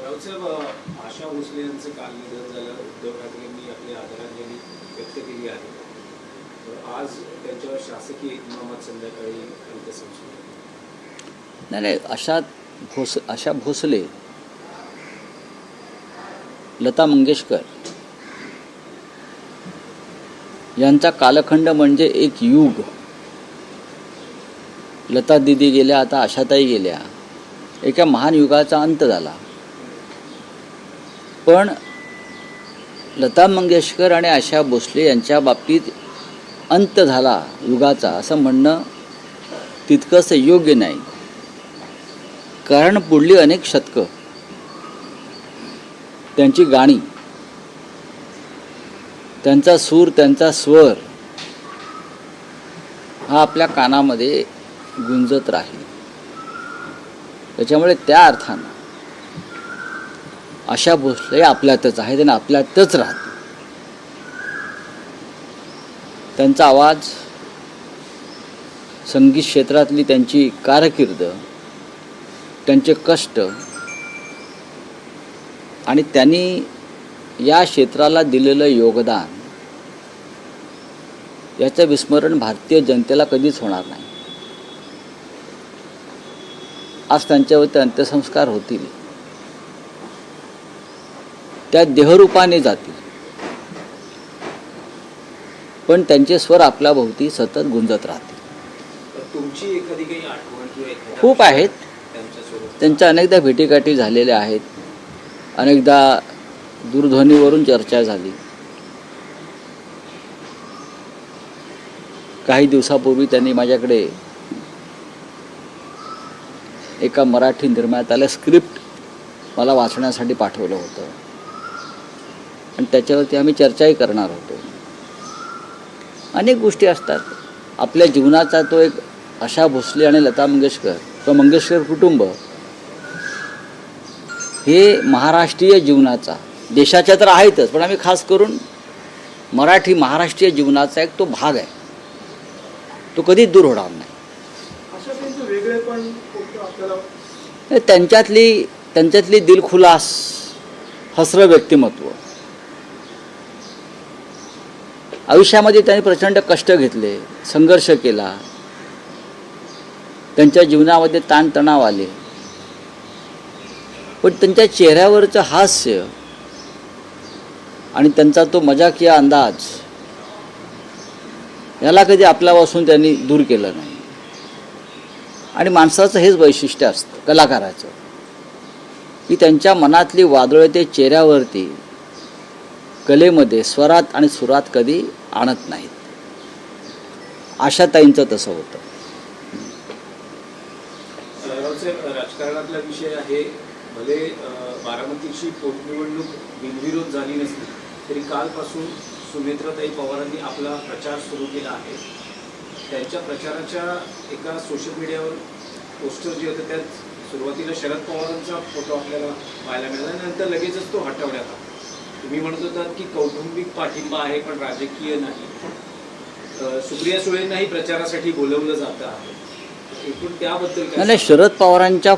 राऊतसाहेब, आशा भोसले यांचं काल निधन झालं. उद्धव ठाकरेंनी आपली आदरांजली व्यक्त केली आहे. आज त्यांच्यावर शासकीय इतमामात संध्याकाळी अंत्यसंस्कार. नाही, आशा भोसले, लता मंगेशकर यांचा कालखंड म्हणजे एक युग. लता दिदी गेल्या, आता आशाताई गेल्या, एका महान युगाचा अंत झाला. पण लता मंगेशकर आणि आशा भोसले यांच्या बाबतीत अंत झाला युगाचा असं म्हणणं तितकंसं योग्य नाही. कारण पुढली अनेक शतकं त्यांची गाणी, त्यांचा सूर, त्यांचा स्वर हा आपल्या कानामध्ये गुंजत राहील. त्याच्यामुळे त्या अर्थानं आशा भोसले आपल्यातच आहेत आणि आपल्यातच राहतील. त्यांचा आवाज, संगीत क्षेत्रातली त्यांची कारकीर्द, त्यांचे कष्ट आणि त्यांनी या क्षेत्राला दिलेलं योगदान याचं विस्मरण भारतीय जनतेला कधीच होणार नाही. आज त्यांच्यावरती अंत्यसंस्कार होतील, त्या देहरूपाने जातील, पण त्यांचे स्वर आपल्या भोवती सतत गुंजत राहतील. तुमची एखादी काही आठवण किंवा खूप आहेत. त्यांच्या अनेकदा भेटीगाठी झालेल्या आहेत, अनेकदा दूरध्वनीवरून चर्चा झाली. काही दिवसापूर्वी त्यांनी माझ्याकडे एका मराठी निर्मात्याला स्क्रिप्ट मला वाचण्यासाठी पाठवलं होतं आणि त्याच्यावरती आम्ही चर्चाही करणार होतो. अनेक गोष्टी असतात आपल्या जीवनाचा. तो एक आशा भोसले आणि लता मंगेशकर किंवा मंगेशकर कुटुंब हे महाराष्ट्रीय जीवनाचा, देशाच्या तर आहेतच, पण आम्ही खास करून मराठी महाराष्ट्रीय जीवनाचा एक तो भाग आहे. तो कधीच दूर होणार नाही. त्यांच्यातली दिलखुलास हसरं व्यक्तिमत्व. आयुष्यामध्ये त्यांनी प्रचंड कष्ट घेतले, संघर्ष केला, त्यांच्या जीवनामध्ये ताणतणाव आले, पण त्यांच्या चेहऱ्यावरचं हास्य आणि त्यांचा तो मजाकिया अंदाज याला कधी आपल्यापासून त्यांनी दूर केलं नाही. आणि माणसाचं हेच वैशिष्ट्य असतं कलाकाराचं, की त्यांच्या मनातली वादळे ते चेहऱ्यावरती, कलेमध्ये, स्वरात आणि सुरात कधी आणत नाहीत. आशाताईंचं तसं होतं. राजकारणातला विषय आहे. भले बारामतीची पोटनिवडणूक बिनविरोध झाली नसली तरी कालपासून सुनेत्राताई पवारांनी आपला प्रचार सुरू केला आहे. त्यांच्या प्रचाराच्या एका सोशल मीडियावर पोस्टर जे होते त्यात सुरुवातीला शरद पवारांचा फोटो आपल्याला पाहायला मिळाला, नंतर लगेचच तो हटवण्यात आला. तुम्ही म्हणत होतात की कौटुंबिक पाठिंबा आहे पण राजकीय नाही. सुप्रिया सुळेंनाही प्रचारासाठी बोलवलं जातं आहे. एकूण त्याबद्दल नाही, शरद पवारांच्या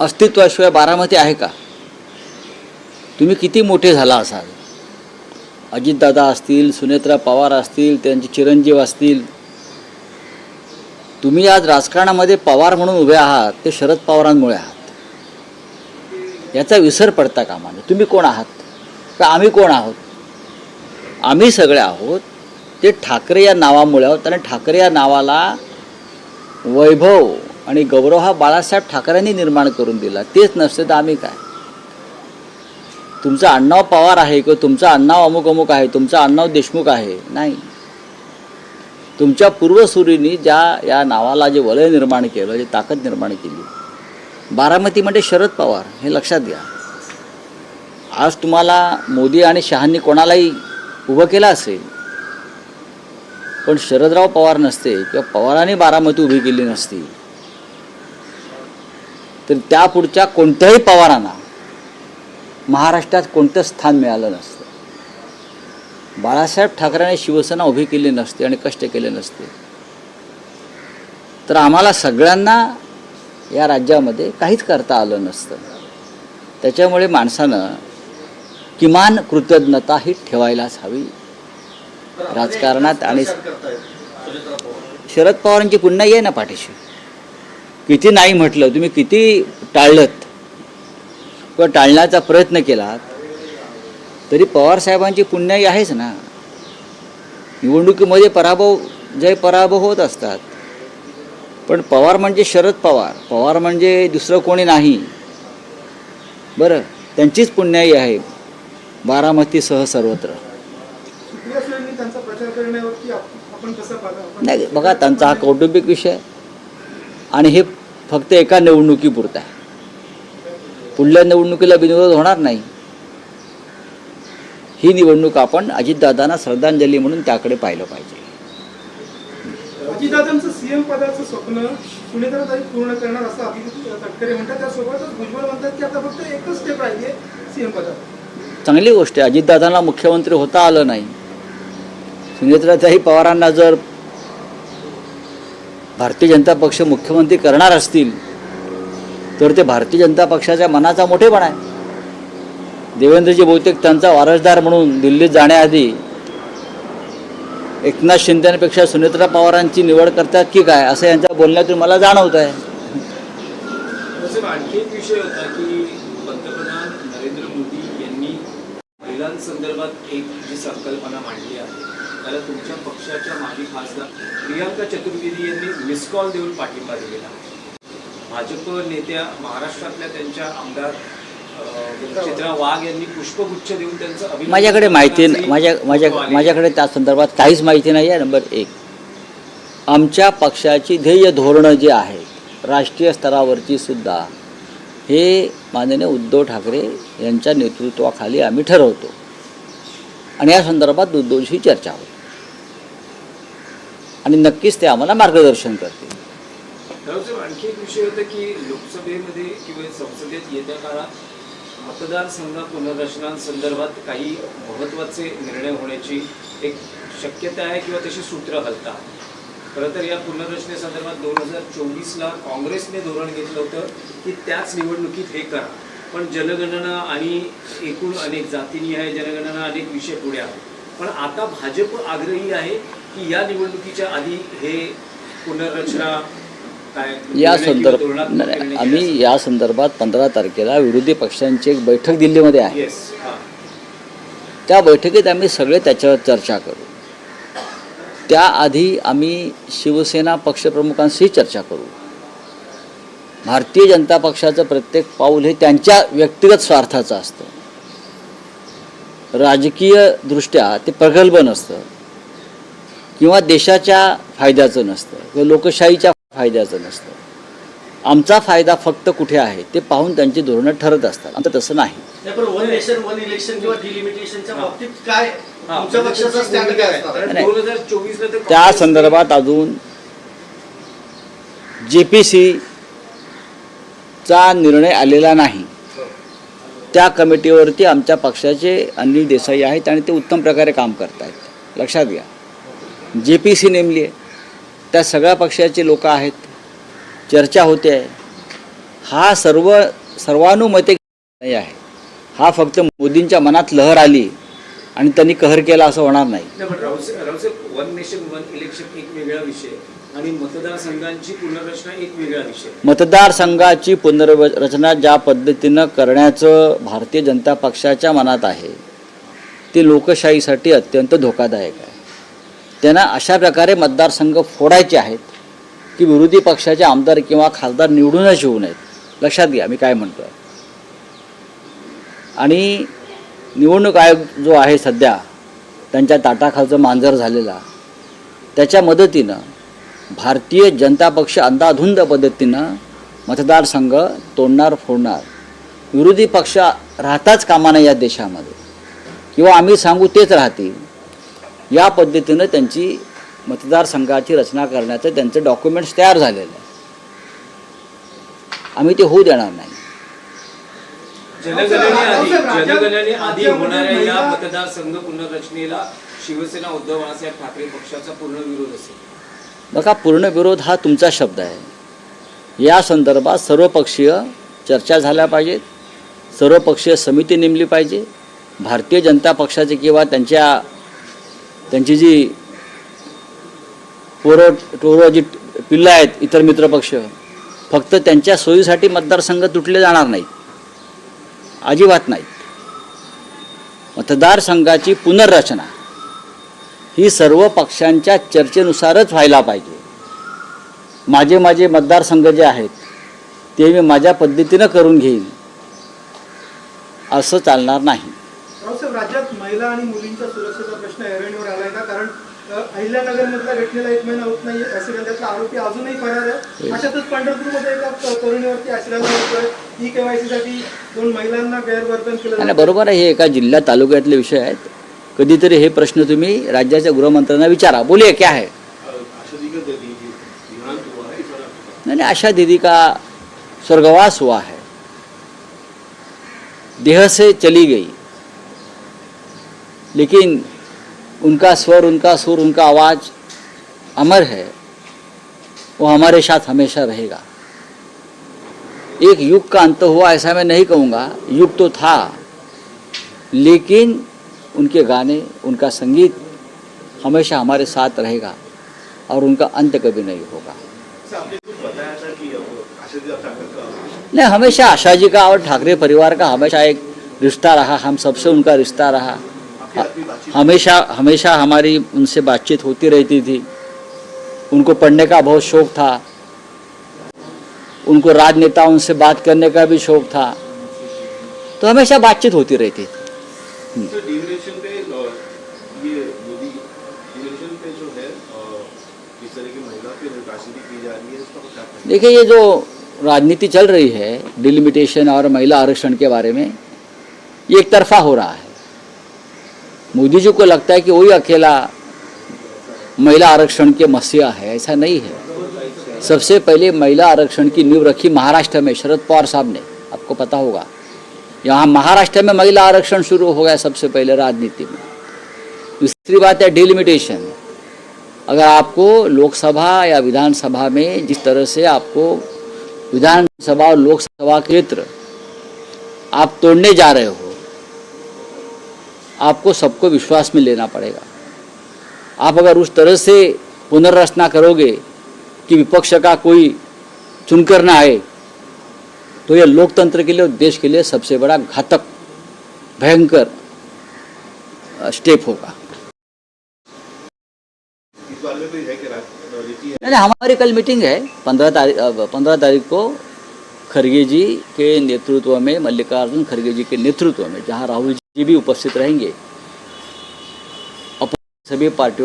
अस्तित्वाशिवाय बारामती आहे का? तुम्ही किती मोठे झाला असाल, अजितदादा असतील, सुनेत्रा पवार असतील, त्यांचे चिरंजीव असतील, तुम्ही आज राजकारणामध्ये पवार म्हणून उभे आहात ते शरद पवारांमुळे आहात. याचा विसर पडता कामा नये. तुम्ही कोण आहात का आम्ही कोण आहोत? आम्ही सगळे आहोत ते ठाकरे या नावामुळे आहोत. आणि ठाकरे या नावाला वैभव आणि गौरव हा बाळासाहेब ठाकरेंनी निर्माण करून दिला. तेच नसते तर आम्ही काय? तुमचं आडनाव पवार आहे किंवा तुमचं आडनाव अमुक अमुक आहे, तुमचं आडनाव देशमुख आहे, नाही. तुमच्या पूर्वसुरींनी या नावाला जे वलय निर्माण केलं, जे ताकद निर्माण केली, बारामती म्हणजे शरद पवार, हे लक्षात घ्या. आज तुम्हाला मोदी आणि शहांनी कोणालाही उभं केलं असेल, पण शरदराव पवार नसते किंवा पवारांनी बारामती उभी केली नसती तर त्या पुढच्या कोणत्याही पवारांना महाराष्ट्रात कोणतं स्थान मिळालं नसतं. बाळासाहेब ठाकरेंनी शिवसेना उभी केली नसते आणि कष्ट केले नसते तर आम्हाला सगळ्यांना या राज्यामध्ये काहीच करता आलं नसतं. त्याच्यामुळे माणसानं किमान कृतज्ञता ही ठेवायलाच हवी राजकारणात. आणि शरद पवारांची पुन्हा आहे ना पाठीशी. किती नाही म्हटलं, तुम्ही किती टाळलत किंवा टाळण्याचा प्रयत्न केलात तरी पवारसाहेबांची पुण्याई आहेच ना. निवडणुकीमध्ये जय पराभव होत असतात, पण पवार म्हणजे शरद पवार, पवार म्हणजे दुसरं कोणी नाही. बरं, त्यांचीच पुण्याई आहे बारामतीसह सर्वत्र. नाही बघा, त्यांचा हा कौटुंबिक विषय आहे आणि हे फक्त एका निवडणुकीपुरता आहे. पुढल्या निवडणुकीला बिनविरोध होणार नाही. ही निवडणूक आपण अजितदादांना श्रद्धांजली म्हणून त्याकडे पाहिलं पाहिजे. अजितदादांचं सीएम पदाचं स्वप्न सुनेत्राताई पूर्ण करणार असं अभिजित तटकरे म्हणतात. त्यासोबतच भुजबळ म्हणतात की आता फक्त एकच स्टेप राहिली आहे सीएम पदात. चांगली गोष्ट आहे. अजितदादांना मुख्यमंत्री होता आलं नाही. सुनेत्राताई पवारांना जर भारतीय जनता पक्ष मुख्यमंत्री करणार असतील तर ते भारतीय जनता पक्षाच्या मनाचा मोठेपणा आहे. देवेंद्रजी बहुतेक त्यांचा वारसदार म्हणून दिल्लीत जाण्याआधी एकनाथ शिंदेपेक्षा सुनेत्रा पवारांची निवड करतात की काय असं यांच्या बोलण्यातून मला जाणवत आहे. आणखी एक विषय होता की पंतप्रधान नरेंद्र मोदी यांनी महिलांसंदर्भात एक जी संकल्पना मांडली आहे त्याला तुमच्या पक्षाच्या माजी खासदार प्रियांका चतुर्वेदी यांनी मिस कॉल देऊन पाठिंबा दिलेला आहे. भाजप नेत्या महाराष्ट्रातल्या त्यांच्या आमदार चित्रा वाघ यांनी पुष्पगुच्छ देऊन त्यांचं अभिनंदन. माझ्याकडे माहिती माझ्याकडे त्या संदर्भात काहीच माहिती नाही आहे. नंबर एक, आमच्या पक्षाची ध्येय धोरणं जी आहेत राष्ट्रीय स्तरावरची सुद्धा हे माननीय उद्धव ठाकरे यांच्या नेतृत्वाखाली आम्ही ठरवतो आणि या संदर्भात उद्धवशी चर्चा होते आणि नक्कीच ते आम्हाला मार्गदर्शन करतील. आणखी एक विषय होता की लोकसभेमध्ये किंवा संसदेत येत्या काळात मतदारसंघ पुनर्रचनांसंदर्भात काही महत्त्वाचे निर्णय होण्याची एक शक्यता आहे किंवा तशी सूत्र हलतात. खरं तर या पुनर्रचनेसंदर्भात 2024ला काँग्रेसने धोरण घेतलं होतं की त्याच निवडणुकीत हे करा, पण जनगणना आणि एकूण अनेक जातीनिहाय जनगणना अनेक विषय पुढे आहेत. पण आता भाजप आग्रही आहे की या निवडणुकीच्या आधी हे पुनर्रचना या संदर्भात आम्ही या संदर्भात 15 तारखेला विरोधी पक्षांची एक बैठक दिल्लीमध्ये आहे. त्या बैठकीत आम्ही सगळे त्याच्यावर चर्चा करू. त्याआधी आम्ही शिवसेना पक्षप्रमुखांशी चर्चा करू. भारतीय जनता पक्षाचं प्रत्येक पाऊल हे त्यांच्या व्यक्तिगत स्वार्थाचं असतं. राजकीय दृष्ट्या ते प्रगल्भ नसतं किंवा देशाच्या फायद्याचं नसतं किंवा लोकशाहीच्या फायद्याचं नसतं. आमचा फायदा फक्त कुठे आहे ते पाहून त्यांची धोरणं ठरत असतात. आमचं तसं नाही. वन नेशन वन इलेक्शन किंवा डिलिमिटेशनच्या बाबतीत काय तुमच्या पक्षाचा स्टँड काय असणार? 2024ला तर त्या संदर्भात अजून JPC चा निर्णय आलेला नाही. त्या कमिटीवरती आमच्या पक्षाचे अनिल देसाई आहेत आणि ते उत्तम प्रकारे काम करत आहेत. लक्षात घ्या, JPC नेमली आहे, त्या सगळ्या पक्षाचे लोक आहेत, चर्चा होते आहे. हा सर्वानुमते नाही आहे. हा फक्त मोदींच्या मनात लहर आली आणि त्यांनी कहर केला असं होणार नाही. पण Raosaheb, one nation one election एक वेगळा विषय आणि मतदारसंघांची पुनर्रचना एक वेगळा विषय. मतदारसंघाची पुनर्रचना ज्या पद्धतीनं करण्याचं भारतीय जनता पक्षाच्या मनात आहे ते लोकशाहीसाठी अत्यंत धोकादायक आहे. त्यांना अशा प्रकारे मतदारसंघ फोडायचे आहेत की विरोधी पक्षाचे आमदार किंवा खासदार निवडूनच येऊ नयेत. लक्षात घ्या मी काय म्हणतो आहे. आणि निवडणूक आयोग जो आहे सध्या त्यांच्या ताटाखालचं मांजर झालेला, त्याच्या मदतीनं भारतीय जनता पक्ष अंधाधुंद पद्धतीनं मतदारसंघ तोडणार फोडणार. विरोधी पक्ष राहताच कामा नये या देशामध्ये किंवा आम्ही सांगू तेच राहतील या पद्धतीनं त्यांची मतदारसंघाची रचना करण्याचं त्यांचे डॉक्युमेंट्स तयार झालेलं आहे. आम्ही ते होऊ देणार नाही. जनगणनेआधी होणाऱ्या या मतदारसंघ पुनर्रचनेला शिवसेना उद्धव बाळासाहेब ठाकरे पक्षाचा पूर्ण विरोध असेल. बघा, पूर्ण विरोध हा तुमचा शब्द आहे. या संदर्भात सर्वपक्षीय चर्चा झाल्या पाहिजेत, सर्वपक्षीय समिती नेमली पाहिजे. भारतीय जनता पक्षाचे किंवा त्यांची जी पोरं जी पिल्लं आहेत इतर मित्रपक्ष, फक्त त्यांच्या सोयीसाठी मतदारसंघ तुटले जाणार नाहीत, अजिबात नाहीत. मतदारसंघाची पुनर्रचना ही सर्व पक्षांच्या चर्चेनुसारच व्हायला पाहिजे. माझे मतदारसंघ जे आहेत ते मी माझ्या पद्धतीनं करून घेईन असं चालणार नाही. रावसाहेब, राज्यात महिला आणि मुलींच्या सुरक्षेचा प्रश्न ऐरणीवर आलाय का? कारण अहिल्यानगरमधल्या घटनेला 1 महिना होत नाही, ऍक्सिडेंटचा आरोपी अजूनही फरार आहे. अशातच पंढरपूरमध्ये एका तरुणीवरती ऍक्सिडेंट होतोय. ई-केवायसी साठी 2 महिलांना गैरवर्तन केलं. आणि बरोबर आहे, हे एका जिल्हा तालुक्यातले विषय आहेत. कधीतरी हे प्रश्न तुम्ही राज्याच्या गृहमंत्र्यांना विचारा. बोलिए क्या है? नहीं, आशा दीदी का स्वर्गवास हुआ है, देह से चली गई, लेकिन उनका स्वर, उनका सुर, उनका आवाज़ अमर है. वो हमारे साथ हमेशा रहेगा. एक युग का अंत हुआ ऐसा मैं नहीं कहूँगा, युग तो था, लेकिन उनके गाने, उनका संगीत हमेशा हमारे साथ रहेगा और उनका अंत कभी नहीं होगा. नहीं, हमेशा आशा जी का और ठाकरे परिवार का हमेशा एक रिश्ता रहा, हम सबसे उनका रिश्ता रहा. हमेशा हमारी उनसे बातचीत होती रहती थी. उनको पढ़ने का बहुत शौक़ था, उनको राजनेताओं से बात करने का भी शौक़ था, तो हमेशा बातचीत होती रहती थी. डिविनेशन पे ये मोदी डिविनेशन पे जो है किस तरह की महिला की राजनीति की जा रही है, इसका क्या कहना है? देखिए, ये जो राजनीति चल रही है डिलिमिटेशन और महिला आरक्षण के बारे में, ये एक तरफा हो रहा है. मोदी जी को लगता है कि वही अकेला महिला आरक्षण के मसीहा है, ऐसा नहीं है. सबसे पहले महिला आरक्षण की नींव रखी महाराष्ट्र में शरद पवार साहब ने, आपको पता होगा. यहाँ महाराष्ट्र में महिला आरक्षण शुरू हो गया सबसे पहले राजनीति में. दूसरी बात है डिलिमिटेशन. अगर आपको लोकसभा या विधानसभा में जिस तरह से आपको विधानसभा और लोकसभा क्षेत्र आप तोड़ने जा रहे हो, आपको सबको विश्वास में लेना पड़ेगा. आप अगर उस तरह से पुनर्रचना करोगे कि विपक्ष का कोई चुनकर ना आए, तो यह लोकतंत्र के लिए और देश के लिए सबसे बड़ा घातक भयंकर स्टेप होगा. इस बारे में कोई है कि रणनीति है? नहीं, हमारी कल मीटिंग है 15 तारीख को खड़गे जी के नेतृत्व में, मल्लिकार्जुन खड़गे जी के नेतृत्व में, जहां राहुल जी भी उपस्थित रहेंगे. सभी पार्टियों